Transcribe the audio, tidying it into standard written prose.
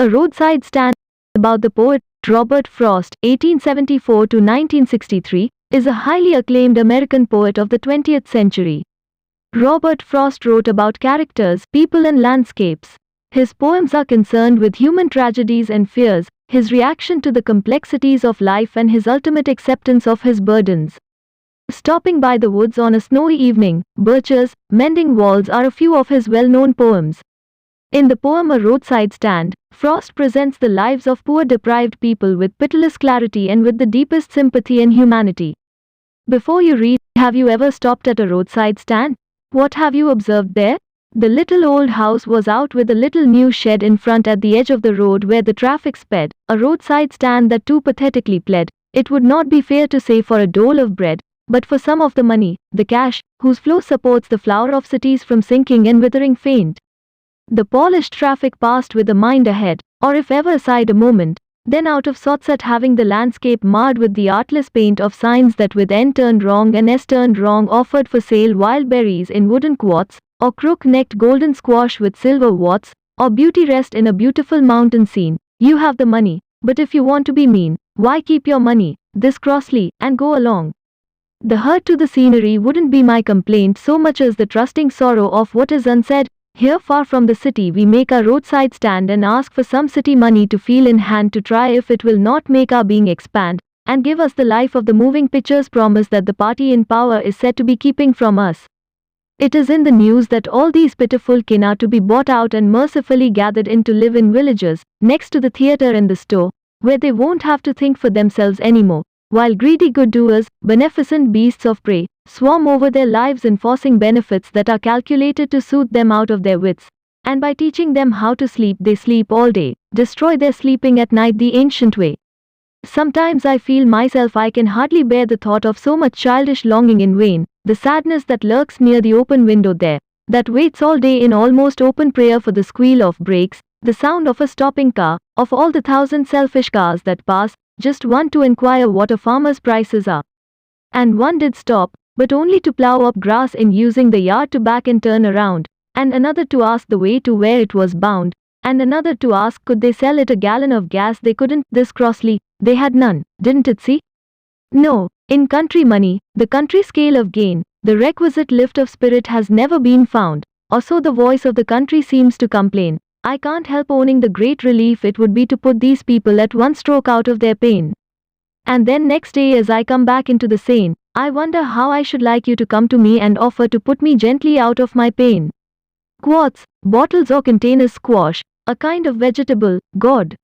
A Roadside Stand about the poet Robert Frost, 1874 to 1963, is a highly acclaimed American poet of the 20th century. Robert Frost wrote about characters, people and landscapes. His poems are concerned with human tragedies and fears, his reaction to the complexities of life and his ultimate acceptance of his burdens. Stopping by the woods on a snowy evening, birches, mending walls are a few of his well-known poems. In the poem A Roadside Stand, Frost presents the lives of poor deprived people with pitiless clarity and with the deepest sympathy and humanity. Before you read, have you ever stopped at a roadside stand? What have you observed there? The little old house was out with a little new shed in front at the edge of the road where the traffic sped, a roadside stand that too pathetically pled. It would not be fair to say for a dole of bread, but for some of the money, the cash, whose flow supports the flower of cities from sinking and withering faint. The polished traffic passed with a mind ahead, or if ever aside a moment, then out of sorts at having the landscape marred with the artless paint of signs that with N turned wrong and S turned wrong offered for sale wild berries in wooden quarts, or crook-necked golden squash with silver warts, or beauty rest in a beautiful mountain scene. You have the money, but if you want to be mean, why keep your money, this crossly, and go along? The hurt to the scenery wouldn't be my complaint so much as the trusting sorrow of what is unsaid. Here far from the city we make our roadside stand and ask for some city money to feel in hand to try if it will not make our being expand, and give us the life of the moving pictures promise that the party in power is said to be keeping from us. It is in the news that all these pitiful kin are to be bought out and mercifully gathered in to live in villages, next to the theater and the store, where they won't have to think for themselves anymore, while greedy good doers, beneficent beasts of prey, swarm over their lives enforcing benefits that are calculated to soothe them out of their wits, and by teaching them how to sleep they sleep all day, destroy their sleeping at night the ancient way. Sometimes I feel myself I can hardly bear the thought of so much childish longing in vain, the sadness that lurks near the open window there, that waits all day in almost open prayer for the squeal of brakes, the sound of a stopping car, of all the thousand selfish cars that pass, just one to inquire what a farmer's prices are. And one did stop, but only to plow up grass in using the yard to back and turn around, and another to ask the way to where it was bound, and another to ask could they sell it a gallon of gas. They couldn't, this crossly, they had none, didn't it see? No, in country money, the country scale of gain, the requisite lift of spirit has never been found, or so the voice of the country seems to complain. I can't help owning the great relief it would be to put these people at one stroke out of their pain. And then next day as I come back into the sane, I wonder how I should like you to come to me and offer to put me gently out of my pain. Quarts, bottles or containers squash, a kind of vegetable, God,